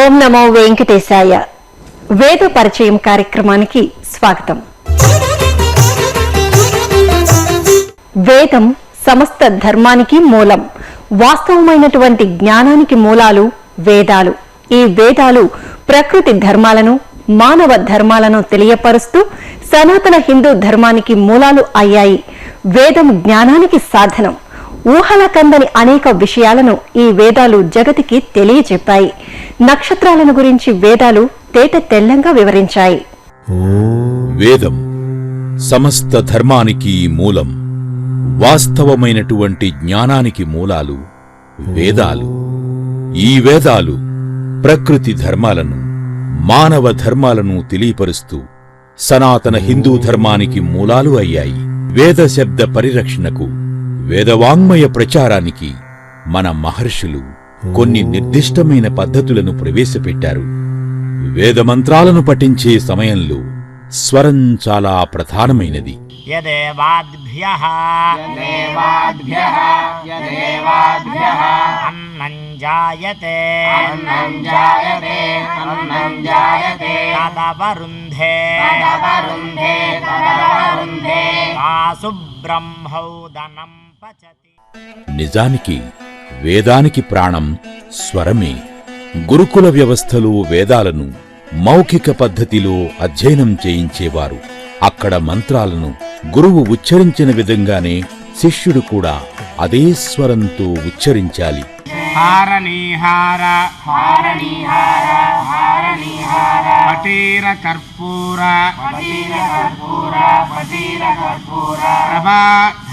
ఓం నమో వెంకటేశాయ. వేద పరిచయం కార్యక్రమానికి స్వాగతం. వేదం సమస్త ధర్మానికి మూలం. వాస్తవమైనటువంటి జ్ఞానానికి మూలాలు వేదాలు. ఈ వేదాలు ప్రకృతి ధర్మాలను, మానవ ధర్మాలను తెలియపరుస్తూ సనాతన హిందూ ధర్మానికి మూలాలు అయ్యాయి. వేదం జ్ఞానానికి సాధనం. ఊహల కందని అనేక విషయాలను ఈ వేదాలు జగతికి తెలియజెప్పాయి. నక్షత్రాలను గురించి వేదాలు తేట తెల్లంగా వివరించాయి. వేదం సమస్త ధర్మానికి మూలం. వాస్తవమైనటువంటి జ్ఞానానికి మూలాలు వేదాలు. ఈ వేదాలు ప్రకృతి ధర్మాలను, మానవ ధర్మాలను తెలియపరుస్తూ సనాతన హిందూ ధర్మానికి మూలాలు అయ్యాయి. వేద శబ్ద పరిరక్షణకు, వేదవాంగ్మయ ప్రచారానికి మన మహర్షులు కొన్ని నిర్దిష్టమైన పద్ధతులను ప్రవేశపెట్టారు. వేదమంత్రాలను పఠించే సమయంలో స్వరం చాలా ప్రధానమైనది. యదేవాద్భ్యః అన్నం జాయతే తదవరుంధే తాసు బ్రహ్మౌదనం పచతి. నిజానికి వేదానికి ప్రాణం స్వరమే. గురుకుల వ్యవస్థలో వేదాలను మౌఖిక పద్ధతిలో అధ్యయనం చేయించేవారు. అక్కడ మంత్రాలను గురువు ఉచ్చరించిన విధంగానే శిష్యుడు కూడా అదే స్వరంతో ఉచ్చరించాలి. హారనీహార పటీర కర్పూర ప్రభా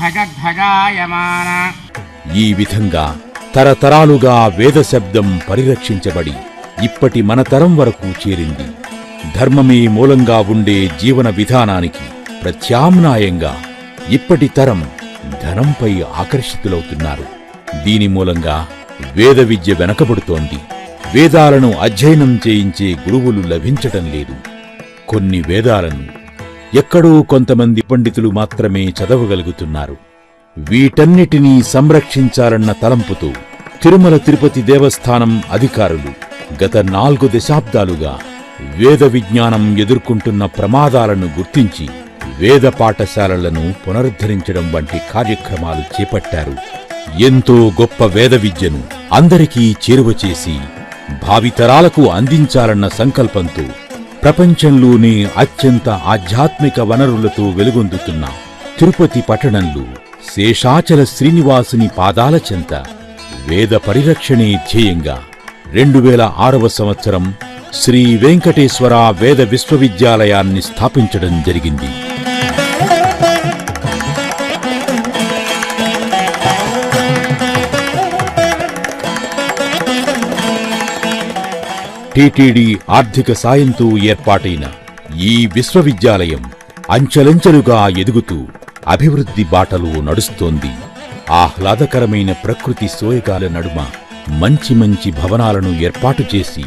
ధగధగాయమాన. ఈ విధంగా తరతరాలుగా వేద శబ్దం పరిరక్షించబడి ఇప్పటి మన తరం వరకు చేరింది. ధర్మమే మూలంగా ఉండే జీవన విధానానికి ప్రత్యామ్నాయంగా ఇప్పటి తరం ధనంపై ఆకర్షితులవుతున్నారు. దీని మూలంగా వేద విద్య వెనకబడుతోంది. వేదాలను అధ్యయనం చేయించే గురువులు లభించటం లేదు. కొన్ని వేదాలను ఎక్కడో కొంతమంది పండితులు మాత్రమే చదవగలుగుతున్నారు. వీటన్నిటినీ సంరక్షించాలన్న తలంపుతో తిరుమల తిరుపతి దేవస్థానం అధికారులు గత 4 దశాబ్దాలుగా వేద విజ్ఞానం ఎదుర్కొంటున్న ప్రమాదాలను గుర్తించి వేద పాఠశాలలను పునరుద్ధరించడం వంటి కార్యక్రమాలు చేపట్టారు. ఎంతో గొప్ప వేద విద్యను అందరికీ చేరువ చేసి భావితరాలకు అందించాలన్న సంకల్పంతో ప్రపంచంలోనే అత్యంత ఆధ్యాత్మిక వనరులతో వెలుగొందుతున్న తిరుపతి పట్టణంలో శేషాచల శ్రీనివాసుని పాదాల చెంత వేద పరిరక్షణే ధ్యేయంగా 2006వ సంవత్సరం శ్రీ వెంకటేశ్వర వేద విశ్వవిద్యాలయాన్ని స్థాపించడం జరిగింది. టిటిడి ఆర్థిక సాయంతో ఏర్పాటైన ఈ విశ్వవిద్యాలయం అంచెలంచెలుగా ఎదుగుతూ అభివృద్ధి బాటలో నడుస్తోంది. ఆహ్లాదకరమైన ప్రకృతి సోయగాల నడుమ మంచి మంచి భవనాలను ఏర్పాటు చేసి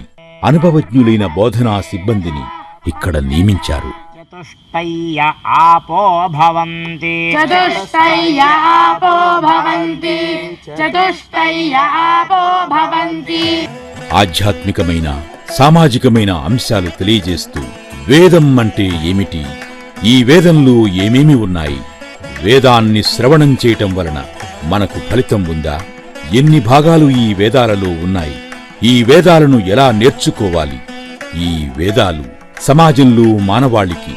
అనుభవజ్ఞులైన బోధనా సిబ్బందిని ఇక్కడ నియమించారు. చతుష్టయ్య ఆపో భవంతి. ఆధ్యాత్మికమైన, సామాజికమైన అంశాలు తెలియజేస్తూ వేదం అంటే ఏమిటి, ఈ వేదంలో ఏమేమి ఉన్నాయి, వేదాన్ని శ్రవణం చేయటం వలన మనకు ఫలితం ఉందా, ఎన్ని భాగాలు ఈ వేదాలలో ఉన్నాయి, ఈ వేదాలను ఎలా నేర్చుకోవాలి, ఈ వేదాలు సమాజంలో మానవాళికి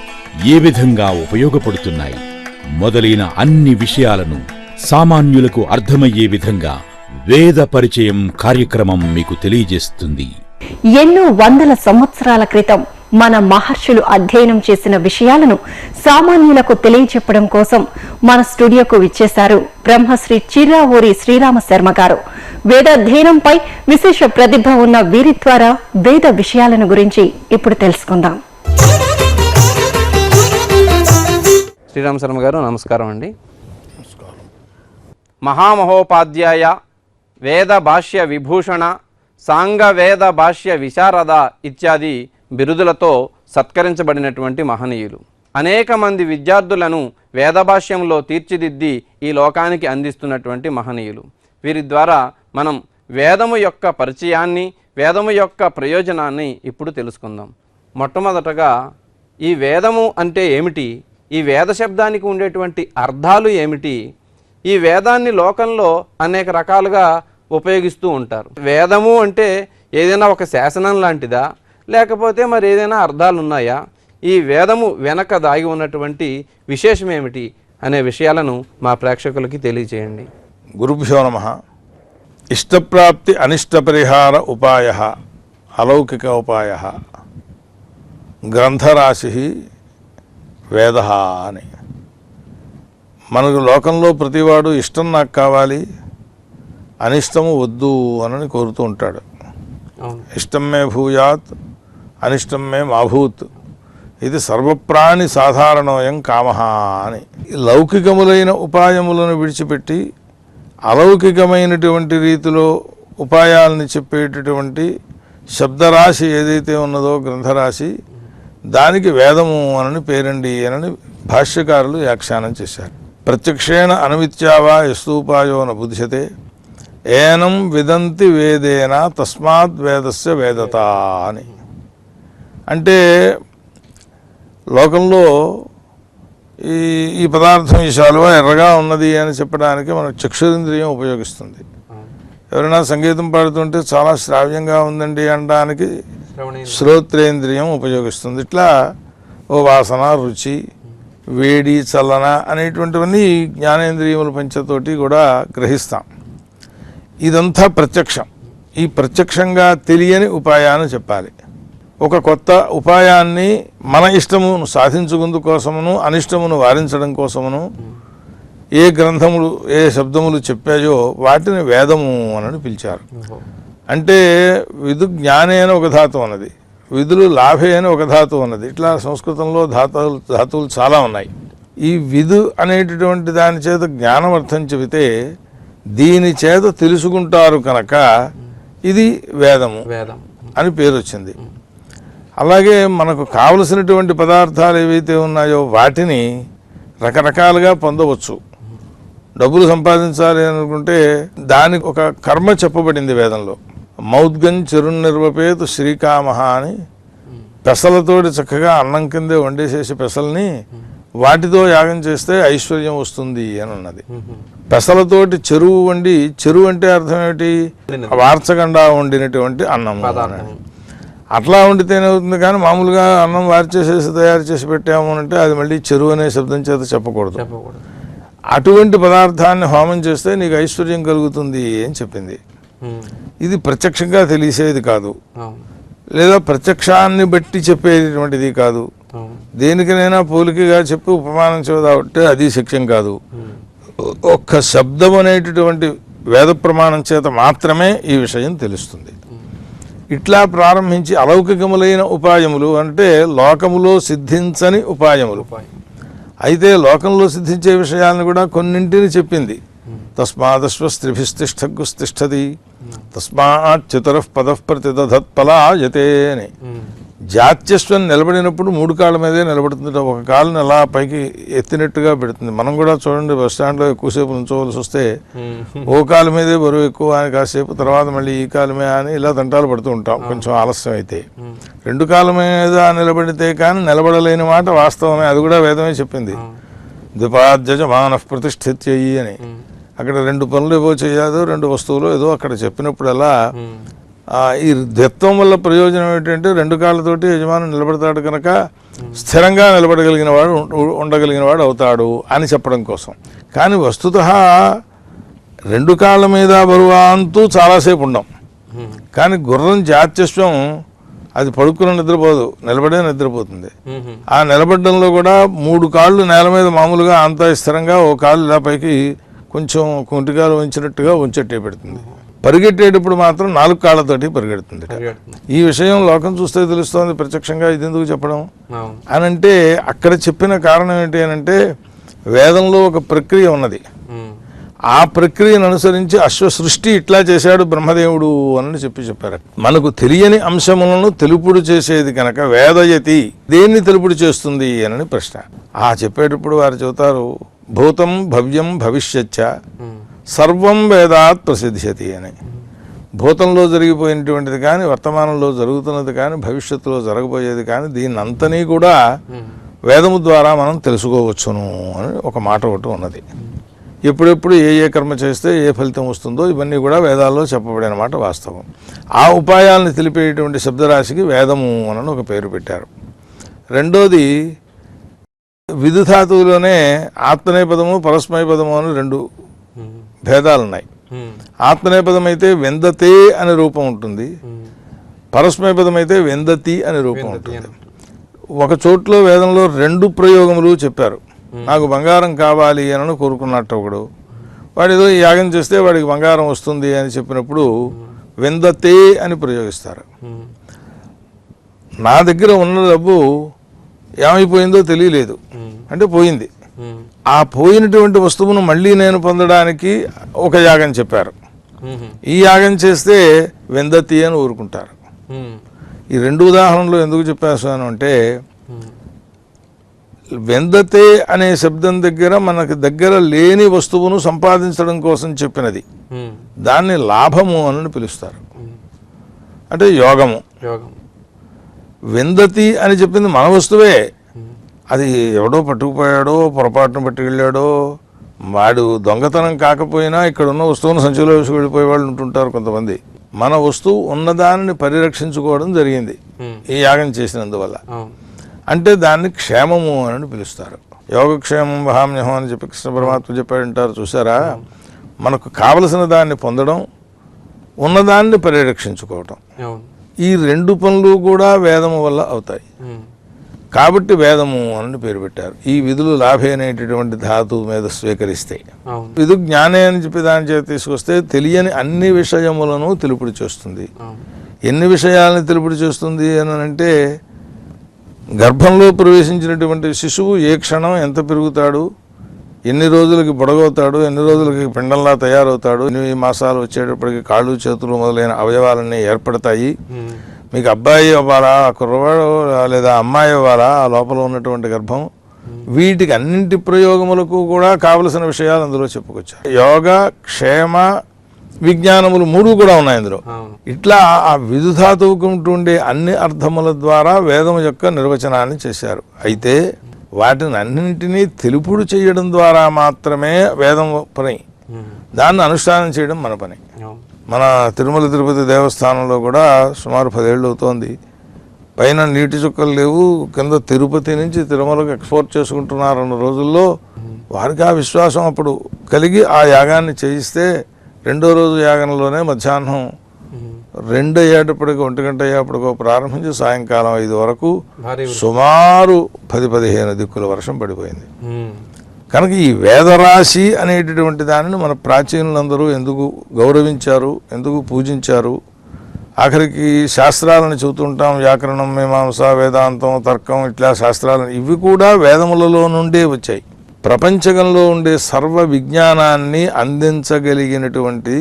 ఏ విధంగా ఉపయోగపడుతున్నాయి మొదలైన అన్ని విషయాలను సామాన్యులకు అర్థమయ్యే విధంగా వేద పరిచయం కార్యక్రమం మీకు తెలియజేస్తుంది. ఎన్నో వందల సంవత్సరాల క్రితం మన మహర్షులు అధ్యయనం చేసిన విషయాలను సామాన్యులకు తెలియచెప్పడం కోసం మన స్టూడియోకు విచ్చేశారు బ్రహ్మశ్రీ చిర్రావూరి శ్రీరామ శర్మ గారు. వేదాధ్యయనంపై విశేష ప్రతిభ ఉన్న వీరి ద్వారా వేద విషయాలను గురించి ఇప్పుడు తెలుసుకుందాం. శ్రీరామ శర్మ గారు నమస్కారం అండి. మహామహోపాధ్యాయ, వేద భాష్య విభూషణ, సాంగ వేద భాష్య విశారద ఇత్యాది బిరుదులతో సత్కరించబడినటువంటి మహనీయులు. అనేక మంది విద్యార్థులను వేదభాష్యంలో తీర్చిదిద్ది ఈ లోకానికి అందిస్తున్నటువంటి మహనీయులు. వీరి ద్వారా మనం వేదము యొక్క పరిచయాన్ని, వేదము యొక్క ప్రయోజనాన్ని ఇప్పుడు తెలుసుకుందాం. మొట్టమొదటగా ఈ వేదము అంటే ఏమిటి, ఈ వేద శబ్దానికి ఉండేటువంటి అర్థాలు ఏమిటి, ఈ వేదాన్ని లోకంలో అనేక రకాలుగా ఉపయోగిస్తూ ఉంటారు. వేదము అంటే ఏదైనా ఒక శాసనం లాంటిదా, లేకపోతే మరి ఏదైనా అర్థాలు ఉన్నాయా, ఈ వేదము వెనక దాగి ఉన్నటువంటి విశేషం ఏమిటి అనే విషయాలను మా ప్రేక్షకులకి తెలియజేయండి. గురుభ్యో నమః. ఇష్టప్రాప్తి అనిష్టపరిహార ఉపాయ అలౌకిక ఉపాయ గ్రంథరాశి వేద అని. మనకు లోకంలో ప్రతివాడు ఇష్టం నాకు కావాలి, అనిష్టము వద్దు అని కోరుతూ ఉంటాడు. ఇష్టం మే భూయాత్ అనిష్టం మే మాభూత్ ఇది సర్వప్రాణి సాధారణోయం కామః అని. లౌకికములైన ఉపాయములను విడిచిపెట్టి అలౌకికమైనటువంటి రీతిలో ఉపాయాలని చెప్పేటటువంటి శబ్దరాశి ఏదైతే ఉన్నదో గ్రంథరాశి, దానికి వేదము అని పేరండి అని భాష్యకారులు వ్యాఖ్యానం చేశారు. ప్రత్యక్షేణ అనుమిత్యావా యస్తూపాయో న బుధ్యతే ఏనం విదంతి వేదేన తస్మాత్ వేదస్య వేదత అని. అంటే లోకంలో ఈ పదార్థం ఈ శాలువ ఎర్రగా ఉన్నది అని చెప్పడానికి మన చక్షురింద్రియం ఉపయోగిస్తుంది. ఎవరైనా సంగీతం పాడుతుంటే చాలా శ్రావ్యంగా ఉందండి అనడానికి శ్రోత్రేంద్రియం ఉపయోగిస్తుంది. ఇట్లా ఓ వాసన, రుచి, వేడి, చల్లన అనేటువంటివన్నీ జ్ఞానేంద్రియముల పంచతోటి కూడా గ్రహిస్తాం. ఇదంతా ప్రత్యక్షం. ఈ ప్రత్యక్షంగా తెలియని ఉపాయాన్ని చెప్పాలి. ఒక కొత్త ఉపాయాన్ని మన ఇష్టమును సాధించుకుందు కోసమును అనిష్టమును వారించడం కోసమును ఏ గ్రంథములు ఏ శబ్దములు చెప్పాయో వాటిని వేదము అని పిలిచారు. అంటే విదు జ్ఞానే అని ఒక ధాతు ఉన్నది, విధులు లాభే అని ఒక ధాతు ఉన్నది. ఇట్లా సంస్కృతంలో ధాతువులు చాలా ఉన్నాయి. ఈ విధు అనేటటువంటి దాని చేత జ్ఞానం అర్థం చెబితే దీని చేత తెలుసుకుంటారు కనుక ఇది వేదము అని పేరు వచ్చింది. అలాగే మనకు కావలసినటువంటి పదార్థాలు ఏవైతే ఉన్నాయో వాటిని రకరకాలుగా పొందవచ్చు. డబ్బులు సంపాదించాలి అనుకుంటే దానికి ఒక కర్మ చెప్పబడింది వేదంలో. మౌద్గం చెరునిర్వపేతు శ్రీకామహ అని. పెసలతోటి చక్కగా అన్నం కిందే వండేసేసి పెసల్ని వాటితో యాగం చేస్తే ఐశ్వర్యం వస్తుంది అని ఉన్నది. పెసలతోటి చెరువు వండి, చెరువు అంటే అర్థం ఏమిటి, వార్చకుండా వండినటువంటి అన్నం. అట్లా వండితేనే అవుతుంది, కానీ మామూలుగా అన్నం వార్చేసేసి తయారు చేసి పెట్టాము అంటే అది మళ్ళీ చెరువు అనే శబ్దం చేత చెప్పకూడదు. అటువంటి పదార్థాన్ని హోమం చేస్తే నీకు ఐశ్వర్యం కలుగుతుంది అని చెప్పింది. ఇది ప్రత్యక్షంగా తెలిసేది కాదు, లేదా ప్రత్యక్షాన్ని బట్టి చెప్పేటువంటిది కాదు. దేనికైనా పోలికగా చెప్పి ఉపమానం చెబుదామంటే అది శక్యం కాదు. ఒక్క శబ్దం అనేటటువంటి వేద ప్రమాణం చేత మాత్రమే ఈ విషయం తెలుస్తుంది. ఇట్లా ప్రారంభించి అలౌకికములైన ఉపాయములు అంటే లోకములో సిద్ధించని ఉపాయములు. అయితే లోకంలో సిద్ధించే విషయాలను కూడా కొన్నింటిని చెప్పింది. తస్మాదశ్వస్త్రిభిస్తిష్టగుస్తిష్టతి తస్మాత్ చతురః పదః ప్రతిదధత్ఫలాయతే అని. జాత్యశ్వం నిలబడినప్పుడు 3 కాళ్ళ మీదే నిలబడుతుంది. ఒక కాలుని అలా పైకి ఎత్తినట్టుగా పెడుతుంది. మనం కూడా చూడండి, బస్ స్టాండ్లో ఎక్కువసేపు ఉంచవలసి వస్తే ఓ కాలు మీదే బరువు ఎక్కువ అని కాసేపు, తర్వాత మళ్ళీ ఈ కాలు మీద అని ఇలా తంటాలు పడుతూ ఉంటాం కొంచెం ఆలస్యం అయితే. 2 కాళ్ళ మీద నిలబడితే కానీ నిలబడలేని మాట వాస్తవమే. అది కూడా వేదమే చెప్పింది. ద్విపాద్యజమానః ప్రతిష్ఠిత్యయి అని. అక్కడ 2 పనులు ఏవో చేయాదో 2 వస్తువులు ఏదో అక్కడ చెప్పినప్పుడల్లా ఈ ద్వత్వం వల్ల ప్రయోజనం ఏంటంటే 2 కాళ్ళతోటి యజమాని నిలబడతాడు కనుక స్థిరంగా నిలబడగలిగిన వాడు ఉండగలిగిన వాడు అవుతాడు అని చెప్పడం కోసం. కానీ వస్తుతః 2 కాళ్ళ మీద బరువా అంటూ చాలాసేపు ఉండం. కానీ గుర్రం జాత్యశ్వం అది పడుకుని నిద్రపోదు, నిలబడే నిద్రపోతుంది. ఆ నిలబడడంలో కూడా 3 కాళ్ళు నేల మీద మామూలుగా అంతా స్థిరంగా, ఓ కాళ్ళు ఇలా పైకి కొంచెం కుంటికాలు ఉంచినట్టుగా ఉంచెట్టే పెడుతుంది. పరిగెట్టేటప్పుడు మాత్రం 4 కాళ్ళతోటి పరిగెడుతుంది. ఈ విషయం లోకం చూస్తే తెలుస్తోంది ప్రత్యక్షంగా. ఇది ఎందుకు చెప్పడం అని అంటే అక్కడ చెప్పిన కారణం ఏంటి అని అంటే వేదంలో ఒక ప్రక్రియ ఉన్నది. ఆ ప్రక్రియను అనుసరించి అశ్వ సృష్టి ఇట్లా చేశాడు బ్రహ్మదేవుడు అని చెప్పారు. మనకు తెలియని అంశములను తెలుపుడు చేసేది కనుక వేదయతి దేన్ని తెలుపుడు చేస్తుంది అని ప్రశ్న. చెప్పేటప్పుడు వారు చెబుతారు భూతం భవ్యం భవిష్యచ్చ సర్వం వేదాత్ ప్రసిద్ధ్యతి అని. భూతంలో జరిగిపోయినటువంటిది కానీ, వర్తమానంలో జరుగుతున్నది కానీ, భవిష్యత్తులో జరగబోయేది కానీ, దీన్నంతనీ కూడా వేదము ద్వారా మనం తెలుసుకోవచ్చును అని ఒక మాట ఒకటి ఉన్నది. ఎప్పుడెప్పుడు ఏ కర్మ చేస్తే ఏ ఫలితం వస్తుందో ఇవన్నీ కూడా వేదాల్లో చెప్పబడిన మాట వాస్తవం. ఆ ఉపాయాలను తెలిపేటువంటి శబ్దరాశికి వేదము అని ఒక పేరు పెట్టారు. రెండోది, విదుధాతువులోనే ఆత్మనేపదము పరస్మైపదము అని 2 భేదాలు ఉన్నాయి. ఆత్మనేపదం అయితే వెందతే అనే రూపం ఉంటుంది, పరస్మైపదం అయితే వెందతి అనే రూపం ఉంటుంది. ఒక చోట్లో వేదంలో 2 ప్రయోగములు చెప్పారు. నాకు బంగారం కావాలి అని కోరుకున్నట్టు ఒకడు, వాడు ఏదో యాగం చేస్తే వాడికి బంగారం వస్తుంది అని చెప్పినప్పుడు వెందతే అని ప్రయోగిస్తారు. నా దగ్గర ఉన్న డబ్బు ఏమైపోయిందో తెలియలేదు అంటే పోయింది. ఆ పోయినటువంటి వస్తువును మళ్ళీ నేను పొందడానికి ఒక యాగం చెప్పారు. ఈ యాగం చేస్తే వెందతి అని ఊరుకుంటారు. ఈ 2 ఉదాహరణలు ఎందుకు చెప్పేస్తాను అంటే, వెందతే అనే శబ్దం దగ్గర మనకు దగ్గర లేని వస్తువును సంపాదించడం కోసం చెప్పినది, దాన్ని లాభము అని పిలుస్తారు, అంటే యోగము. వెందతి అని చెప్పింది మన వస్తువే, అది ఎవడో పట్టుకుపోయాడో పొరపాటును పట్టుకెళ్ళాడో, వాడు దొంగతనం కాకపోయినా ఇక్కడ ఉన్న వస్తువును సంచిలో వేసి వెళ్ళిపోయే వాళ్ళు ఉంటుంటారు కొంతమంది. మన వస్తువు ఉన్నదానిని పరిరక్షించుకోవడం జరిగింది ఈ యాగం చేసినందువల్ల, అంటే దాన్ని క్షేమము అని పిలుస్తారు. యోగక్షేమం వహామ్యహం అని చెప్పి కృష్ణ పరమాత్మ చెప్పాడంటారు చూసారా. మనకు కావలసిన దాన్ని పొందడం, ఉన్నదాన్ని పరిరక్షించుకోవటం, ఈ 2 పనులు కూడా వేదము వల్ల అవుతాయి. కాబట్టి వేదము అని పేరు పెట్టారు. ఈ విధులు లాభే అనేటటువంటి ధాతువు మీద స్వీకరిస్తే, విధు జ్ఞానే అని చెప్పి దాని చేత తీసుకొస్తే తెలియని అన్ని విషయములను తెలుపుడు చేస్తుంది. ఎన్ని విషయాలను తెలుపుడు చేస్తుంది అని అంటే, గర్భంలో ప్రవేశించినటువంటి శిశువు ఏ క్షణం ఎంత పెరుగుతాడు, ఎన్ని రోజులకి పొడగవుతాడు, ఎన్ని రోజులకి పిండంలా తయారవుతాడు, 8 మాసాలు వచ్చేటప్పటికి కాళ్ళు చేతులు మొదలైన అవయవాలన్నీ ఏర్పడతాయి. మీకు అబ్బాయి అవ్వాలా, కుర్రవాడు లేదా అమ్మాయి అవ్వాలా, ఆ లోపల ఉన్నటువంటి గర్భం, వీటికి అన్నింటి ప్రయోగములకు కూడా కావలసిన విషయాలు అందులో చెప్పుకొచ్చారు. యోగ క్షేమ విజ్ఞానములు 3 కూడా ఉన్నాయి అందులో. ఇట్లా ఆ విదుధాతువుకు ఉండే అన్ని అర్థముల ద్వారా వేదం యొక్క నిర్వచనాన్ని చేశారు. అయితే వాటిని అన్నింటినీ తెలుపుడు చేయడం ద్వారా మాత్రమే వేదం పని, దాన్ని అనుష్ఠానం చేయడం మన పని. మన తిరుమల తిరుపతి దేవస్థానంలో కూడా సుమారు 10 ఏళ్ళు అవుతోంది. పైన నీటి చుక్కలు లేవు, కింద తిరుపతి నుంచి తిరుమలకు ఎక్స్పోర్ట్ చేసుకుంటున్నారన్న రోజుల్లో వారికి ఆ విశ్వాసం అప్పుడు కలిగి ఆ యాగాన్ని చేయిస్తే, 2వ రోజు యాగంలోనే మధ్యాహ్నం 2 అయ్యేటప్పటికి 1 గంట అయ్యేప్పటికో ప్రారంభించి సాయంకాలం 5 వరకు సుమారు 10-15 దిక్కుల వర్షం పడిపోయింది. కనుక ఈ వేదరాశి అనేటటువంటి దానిని మన ప్రాచీనులందరూ ఎందుకు గౌరవించారు, ఎందుకు పూజించారు, ఆఖరికి శాస్త్రాలను చెబుతుంటాం, వ్యాకరణం, మీమాంస, వేదాంతం, తర్కం, ఇట్లా శాస్త్రాలను, ఇవి కూడా వేదములలో నుండే వచ్చాయి. ప్రపంచంలో ఉండే సర్వ విజ్ఞానాన్ని అందించగలిగినటువంటి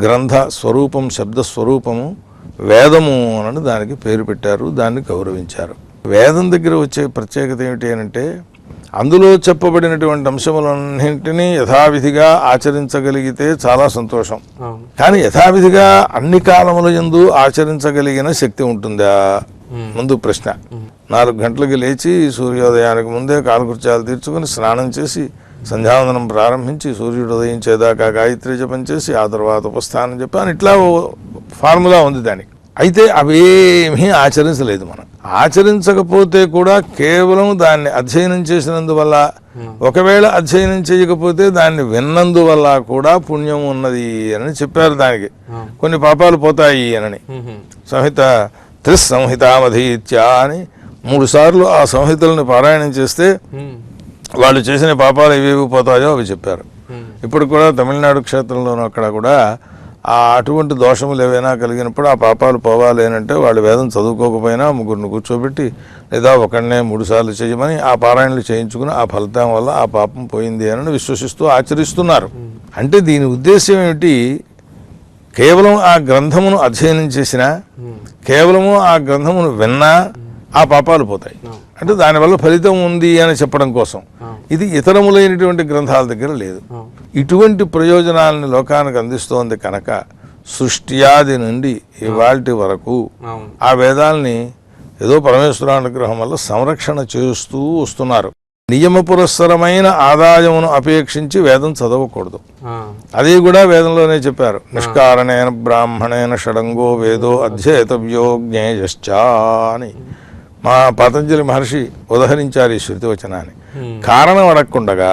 గ్రంథ స్వరూపం, శబ్ద స్వరూపము వేదము అని దానికి పేరు పెట్టారు, దాన్ని గౌరవించారు. వేదం దగ్గర వచ్చే ప్రత్యేకత ఏమిటి అంటే, అందులో చెప్పబడినటువంటి అంశములన్నింటినీ యథావిధిగా ఆచరించగలిగితే చాలా సంతోషం. కానీ యథావిధిగా అన్ని కాలముల యందు ఆచరించగలిగిన శక్తి ఉంటుందా ముందు ప్రశ్న. 4 గంటలకు లేచి సూర్యోదయానికి ముందే కాలకృత్యాలు తీర్చుకుని స్నానం చేసి సంధ్యావందనం ప్రారంభించి సూర్యుడు ఉదయించేదాకా గాయత్రి జపం చేసి ఆ తర్వాత ఉపస్థానం చెప్పాను, ఇట్లా ఫార్ములా ఉంది దానికి. అయితే అవేమీ ఆచరించలేదు. మనం ఆచరించకపోతే కూడా కేవలం దాన్ని అధ్యయనం చేసినందువల్ల, ఒకవేళ అధ్యయనం చేయకపోతే దాన్ని విన్నందువల్ల కూడా పుణ్యం ఉన్నది అని చెప్పారు. దానికి కొన్ని పాపాలు పోతాయి అని సంహిత త్రిస్సంహితామధీత్య అని 3 సార్లు ఆ సంహితలను పారాయణం చేస్తే వాళ్ళు చేసిన పాపాలు ఏవేవి పోతాయో అవి చెప్పారు. ఇప్పుడు కూడా తమిళనాడు క్షేత్రంలోనూ అక్కడ కూడా అటువంటి దోషములు ఏవైనా కలిగినప్పుడు ఆ పాపాలు పోవాలి అని అంటే వాళ్ళు వేదం చదువుకోకపోయినా 3 కూర్చోబెట్టి లేదా ఒకడినే 3 సార్లు చేయమని ఆ పారాయణలు చేయించుకుని ఆ ఫలితం వల్ల ఆ పాపం పోయింది అని విశ్వసిస్తూ ఆచరిస్తున్నారు. అంటే దీని ఉద్దేశం ఏమిటి, కేవలం ఆ గ్రంథమును అధ్యయనం చేసినా, కేవలము ఆ గ్రంథమును విన్నా ఆ పాపాలు పోతాయి, అంటే దానివల్ల ఫలితం ఉంది అని చెప్పడం కోసం. ఇది ఇతరములైనటువంటి గ్రంథాల దగ్గర లేదు. ఇటువంటి ప్రయోజనాలను లోకానికి అందిస్తోంది కనుక సృష్ట్యాది నుండి ఇవాల్టి వరకు అవును. ఆ వేదాల్ని ఏదో పరమేశ్వర అనుగ్రహం వల్ల సంరక్షణ చేస్తూ వస్తున్నారు. నియమ పురస్సరమైన ఆదాయమును అపేక్షించి వేదం చదవకూడదు. అది కూడా వేదంలోనే చెప్పారు. నిష్కారణేన బ్రాహ్మణేన షడంగో వేదో అధ్యేతవ్యో జ్ఞేయశ్చ అని మా పతంజలి మహర్షి ఉదహరించారు ఈ శృతి వచనాన్ని. కారణం అడగకుండగా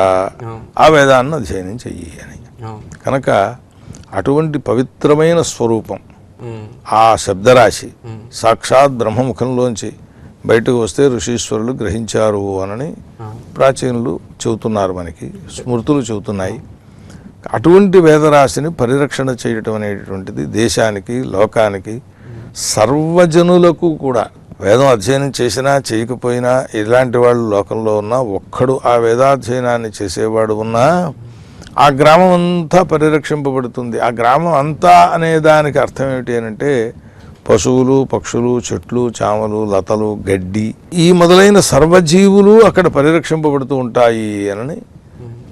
ఆ వేదాన్ని అధ్యయనం చెయ్యి అని. కనుక అటువంటి పవిత్రమైన స్వరూపం ఆ శబ్దరాశి సాక్షాత్ బ్రహ్మముఖంలోంచి బయటకు వస్తే ఋషీశ్వరులు గ్రహించారు అని ప్రాచీనులు చెబుతున్నారు, మనకి స్మృతులు చెబుతున్నాయి. అటువంటి వేదరాశిని పరిరక్షణ చేయటం అనేటువంటిది దేశానికి, లోకానికి, సర్వజనులకు కూడా. వేదం అధ్యయనం చేసినా చేయకపోయినా ఇలాంటి వాళ్ళు లోకంలో ఉన్నా, ఒక్కడు ఆ వేదాధ్యయనాన్ని చేసేవాడు ఉన్నా ఆ గ్రామం అంతా పరిరక్షింపబడుతుంది. ఆ గ్రామం అంతా అనే దానికి అర్థం ఏమిటి అంటే పశువులు, పక్షులు, చెట్లు, చామలు, లతలు, గడ్డి, ఈ మొదలైన సర్వజీవులు అక్కడ పరిరక్షింపబడుతూ ఉంటాయి అని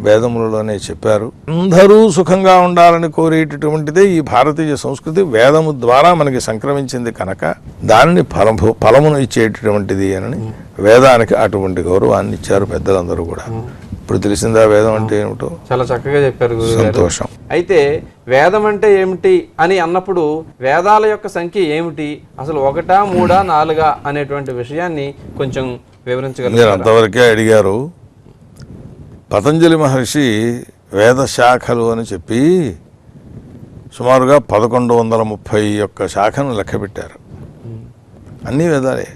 వేదములలోనే చెప్పారు. అందరూ సుఖంగా ఉండాలని కోరేటటువంటిదే ఈ భారతీయ సంస్కృతి వేదము ద్వారా మనకి సంక్రమించింది కనుక దానిని ఫలమును ఇచ్చేటటువంటిది అని వేదానికి అటువంటి గౌరవాన్ని ఇచ్చారు పెద్దలందరూ కూడా. ఇప్పుడు తెలిసిందా వేదం అంటే ఏమిటో? చాలా చక్కగా చెప్పారు. సంతోషం. అయితే వేదం అంటే ఏమిటి అని అన్నప్పుడు వేదాల యొక్క సంఖ్య ఏమిటి, అసలు 1, 3, 4 అనేటువంటి విషయాన్ని కొంచెం వివరించగలరు? అంతవరకే అడిగారు. పతంజలి మహర్షి వేద శాఖలు అని చెప్పి సుమారుగా 1131 శాఖను లెక్కపెట్టారు. అన్నీ వేదాలే.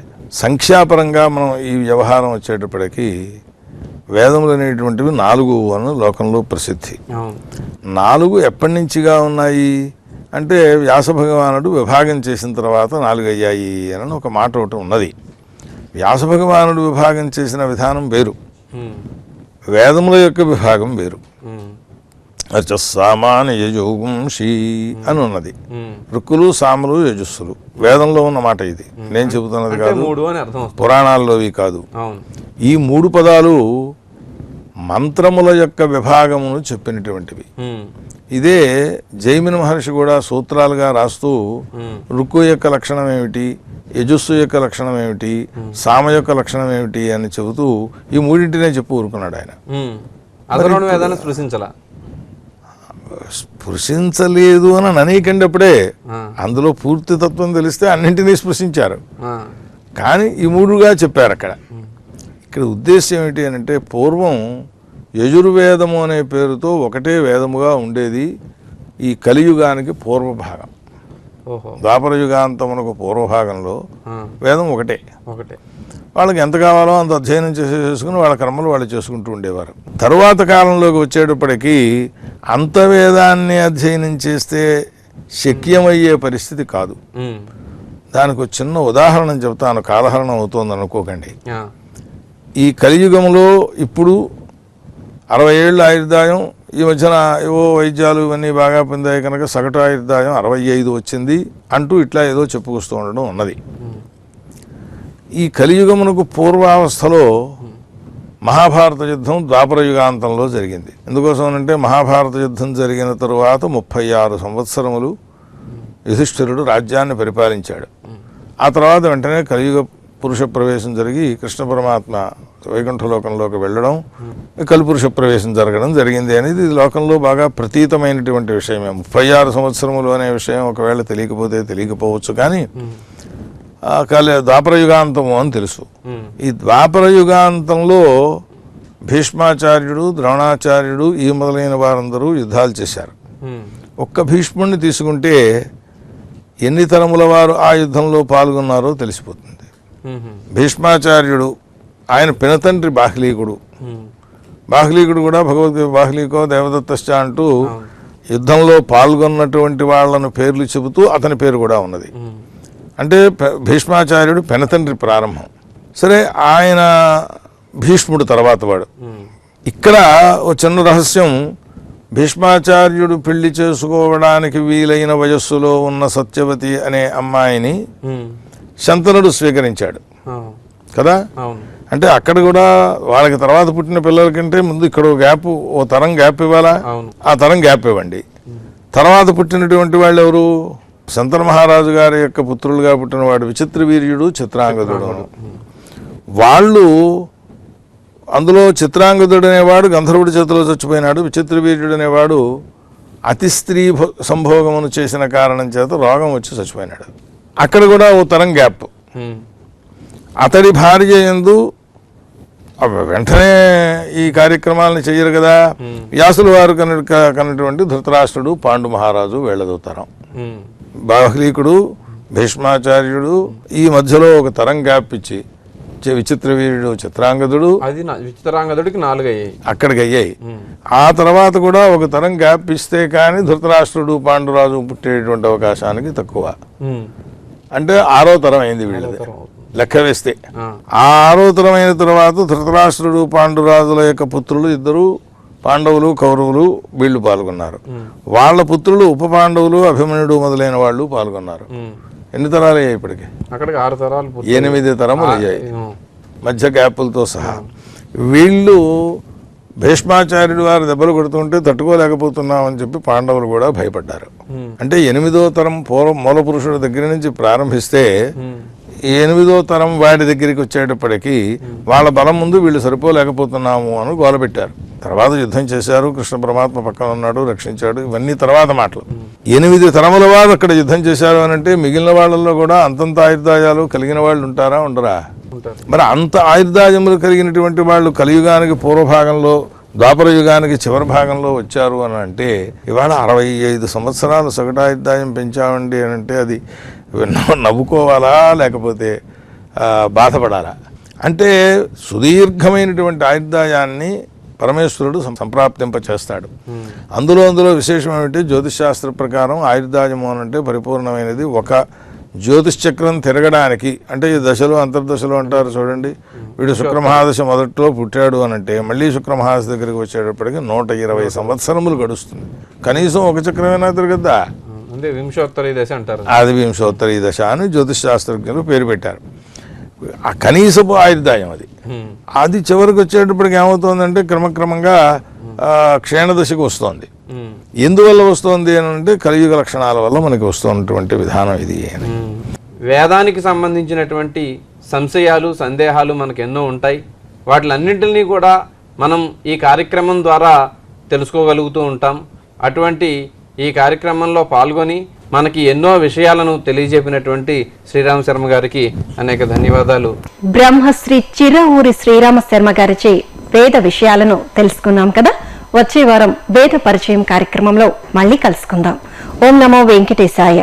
సంఖ్యాపరంగా మనం ఈ వ్యవహారం వచ్చేటప్పటికీ వేదములు అనేటువంటివి 4 అని లోకంలో ప్రసిద్ధి. 4 ఎప్పటి నుంచిగా ఉన్నాయి అంటే వ్యాస భగవానుడు విభాగం చేసిన తర్వాత 4 అయ్యాయి అని ఒక మాట ఒకటి ఉన్నది. వ్యాస భగవానుడు విభాగం చేసిన విధానం వేరు, వేదముల యొక్క విభాగం వేరు. సామాన యజోగుంషి అని ఉన్నది. ఋక్కులు, సాములు, యజస్సులు వేదంలో ఉన్న మాట ఇది. నేను చెబుతున్నది కాదు, పురాణాల్లోవి కాదు. ఈ 3 పదాలు మంత్రముల యొక్క విభాగమును చెప్పినటువంటివి. ఇదే జైమిని మహర్షి కూడా సూత్రాలుగా రాస్తూ ఋక్కు యొక్క లక్షణం ఏమిటి, యజస్సు యొక్క లక్షణం ఏమిటి, సామ యొక్క లక్షణం ఏమిటి అని చెబుతూ ఈ 3టినే చెప్పు ఊరుకున్నాడు ఆయన. స్పృశించలేదు అని అనేకంటప్పుడే అందులో పూర్తి తత్వం తెలిస్తే అన్నింటినీ స్పృశించారు. కానీ ఈ 3గా చెప్పారు అక్కడ. ఇక్కడ ఉద్దేశం ఏమిటి అని అంటే పూర్వం యజుర్వేదము అనే పేరుతో ఒకటే వేదముగా ఉండేది. ఈ కలియుగానికి పూర్వభాగం, ద్వాపర యుగాంతమునకు పూర్వభాగంలో వేదం ఒకటే. వాళ్ళకి ఎంత కావాలో అంత అధ్యయనం చేసుకుని వాళ్ళ కర్మలు వాళ్ళు చేసుకుంటూ ఉండేవారు. తరువాత కాలంలోకి వచ్చేటప్పటికీ అంత వేదాన్ని అధ్యయనం చేస్తే శక్యమయ్యే పరిస్థితి కాదు. దానికి ఒక చిన్న ఉదాహరణ చెప్తాను, కాలహరణం అవుతోంది అనుకోకండి. ఈ కలియుగంలో ఇప్పుడు 60 ఏళ్ళ ఆయుర్దాయం, ఈ మధ్యన ఏవో వైద్యాలు ఇవన్నీ బాగా పొందాయి కనుక సగటు ఆయుర్దాయం 65 వచ్చింది అంటూ ఇట్లా ఏదో చెప్పుకొస్తూ ఉండడం ఉన్నది. ఈ కలియుగమునకు పూర్వావస్థలో మహాభారత యుద్ధం ద్వాపర యుగాంతంలో జరిగింది. ఎందుకోసం అంటే మహాభారత యుద్ధం జరిగిన తరువాత 36 సంవత్సరములు యుధిష్ఠిరుడు రాజ్యాన్ని పరిపాలించాడు. ఆ తర్వాత వెంటనే కలియుగ పురుష ప్రవేశం జరిగి కృష్ణ పరమాత్మ వైకుంఠలోకంలోకి వెళ్ళడం, కలిపురుష ప్రవేశం జరగడం జరిగింది అనేది లోకంలో బాగా ప్రతీతమైనటువంటి విషయమే. 36 సంవత్సరములు అనే విషయం ఒకవేళ తెలియకపోతే తెలియకపోవచ్చు, కానీ ద్వాపర యుగాంతము అని తెలుసు. ఈ ద్వాపర యుగాంతంలో భీష్మాచార్యుడు, ద్రోణాచార్యుడు ఈ మొదలైన వారందరూ యుద్ధాలు చేశారు. ఒక్క భీష్ముడిని తీసుకుంటే ఎన్ని తరముల వారు ఆ యుద్ధంలో పాల్గొన్నారో తెలిసిపోతుంది. భీష్మాచార్యుడు ఆయన పినతండ్రి బాహ్లీకుడు. బాహ్లీకుడు కూడా భగవద్గీత బాహ్లీకో దేవదత్తశ్చ అంటూ యుద్ధంలో పాల్గొన్నటువంటి వాళ్ళను పేర్లు చెబుతూ అతని పేరు కూడా ఉన్నది. అంటే భీష్మాచార్యుడు పెనతండ్రి ప్రారంభం. సరే, ఆయన భీష్ముడు తర్వాత వాడు. ఇక్కడ ఓ చిన్న రహస్యం, భీష్మాచార్యుడు పెళ్లి చేసుకోవడానికి వీలైన వయస్సులో ఉన్న సత్యవతి అనే అమ్మాయిని శంతనుడు స్వీకరించాడు కదా. అంటే అక్కడ కూడా వాళ్ళకి తర్వాత పుట్టిన పిల్లల కంటే ముందు ఇక్కడ ఓ తరం గ్యాప్ ఇవ్వాలా, ఆ తరం గ్యాప్ ఇవ్వండి. తర్వాత పుట్టినటువంటి వాళ్ళు ఎవరు? శంతన మహారాజు గారి యొక్క పుత్రులుగా పుట్టినవాడు విచిత్ర వీర్యుడు, చిత్రాంగదుడు. వాళ్ళు అందులో చిత్రాంగదుడు అనేవాడు గంధర్వుడి చేతిలో చచ్చిపోయినాడు. విచిత్ర వీర్యుడు అనేవాడు అతి స్త్రీ సంభోగమును చేసిన కారణం చేత రోగం వచ్చి చచ్చిపోయినాడు. అక్కడ కూడా ఓ తరం గ్యాప్. అతడి భార్య యందు వెంటనే ఈ కార్యక్రమాలను చెయ్యరు కదా. వ్యాసుల వారు కన్నటువంటి ధృతరాష్ట్రుడు, పాండు మహారాజు వీళ్ళదో తరం. బాహ్లీకుడు, భీష్మాచార్యుడు, ఈ మధ్యలో ఒక తరం గ్యాప్ ఇచ్చి విచిత్ర వీరుడు, చిత్రాంగదుడు, అది విచిత్రాంగదుడికి 4 అయ్యాయి, అక్కడికి అయ్యాయి. ఆ తర్వాత కూడా ఒక తరం గ్యాప్ ఇస్తే కానీ ధృతరాష్ట్రుడు, పాండురాజు పుట్టేటువంటి అవకాశానికి తక్కువ. అంటే 6వ తరం అయింది వీళ్ళది లెక్క వేస్తే. ఆ 6వ తరం అయిన తర్వాత ధృతరాష్ట్రుడు, పాండురాజుల యొక్క పుత్రులు ఇద్దరు పాండవులు, కౌరవులు వీళ్ళు పాల్గొన్నారు. వాళ్ళ పుత్రులు ఉప పాండవులు, అభిమన్యుడు మొదలైన వాళ్ళు పాల్గొన్నారు. ఎన్ని తరాలు అయ్యాయి ఇప్పటికి? అక్కడికి 6 తరాలు, 8 తరములు అయ్యాయి మధ్య గ్యాపులతో సహా. వీళ్ళు భీష్మాచార్యుడు వారు దెబ్బలు కొడుతుంటే తట్టుకోలేకపోతున్నామని చెప్పి పాండవులు కూడా భయపడ్డారు. అంటే 8వ తరం మూల పురుషుడి దగ్గర నుంచి ప్రారంభిస్తే 8వ తరం వాడి దగ్గరికి వచ్చేటప్పటికి వాళ్ళ బలం ముందు వీళ్ళు సరిపోలేకపోతున్నాము అని గోలపెట్టారు. తర్వాత యుద్ధం చేశారు, కృష్ణ పరమాత్మ పక్కన ఉన్నాడు, రక్షించాడు. ఇవన్నీ తర్వాత మాటలు. 8 తరముల వారు అక్కడ యుద్ధం చేశారు అని అంటే మిగిలిన వాళ్ళల్లో కూడా అంతంత ఆయుర్దాయాలు కలిగిన వాళ్ళు ఉంటారా, ఉండరా? మరి అంత ఆయుర్దాయములు కలిగినటువంటి వాళ్ళు కలియుగానికి పూర్వభాగంలో, ద్వాపర యుగానికి చివరి భాగంలో వచ్చారు అని అంటే ఇవాళ 65 సంవత్సరాలు సగటాయుర్దాయం పెంచామండి అని అంటే అది నవ్వుకోవాలా లేకపోతే బాధపడాలా? అంటే సుదీర్ఘమైనటువంటి ఆయుర్దాయాన్ని పరమేశ్వరుడు సంప్రాప్తింప చేస్తాడు. అందులో విశేషం ఏమిటి? జ్యోతిష్ శాస్త్ర ప్రకారం ఆయుర్దాయము అంటే పరిపూర్ణమైనది. ఒక జ్యోతిష్ చక్రం తిరగడానికి అంటే ఈ దశలు అంతర్దశలు అంటారు చూడండి. వీడు శుక్రమహాదశ మొదట్లో పుట్టాడు అని అంటే మళ్ళీ శుక్రమహాదశ దగ్గరికి వచ్చేటప్పటికి 120 సంవత్సరములు గడుస్తుంది. కనీసం ఒక చక్రమైనా తిరగద్దా? వింశోత్తరీ దశ అంటారు. అది వింశోత్తరీ దశ అని జ్యోతిష్ శాస్త్రజ్ఞులు పేరు పెట్టారు. ఆ కనీసపు ఆయుర్దాయం అది చివరికి వచ్చేటప్పటికి ఏమవుతుందంటే క్రమక్రమంగా క్షీణదశకు వస్తుంది. ఎందువల్ల వస్తుంది అని అంటే కలియుగ లక్షణాల వల్ల మనకి వస్తున్నటువంటి విధానం ఇది. వేదానికి సంబంధించినటువంటి సంశయాలు, సందేహాలు మనకు ఎన్నో ఉంటాయి. వాటిలన్నింటినీ కూడా మనం ఈ కార్యక్రమం ద్వారా తెలుసుకోగలుగుతూ ఉంటాం. అటువంటి ఈ కార్యక్రమంలో పాల్గొని మనకి ఎన్నో విషయాలను తెలియజెప్పినటువంటి శ్రీరామ శర్మ గారికి అనేక ధన్యవాదాలు. బ్రహ్మశ్రీ చిర్రావూరి శ్రీరామ శర్మ గారిచే వేద విషయాలను తెలుసుకున్నాం కదా. వచ్చే వారం వేద పరిచయం కార్యక్రమంలో మళ్ళీ కలుసుకుందాం. ఓం నమో వెంకటేశాయ.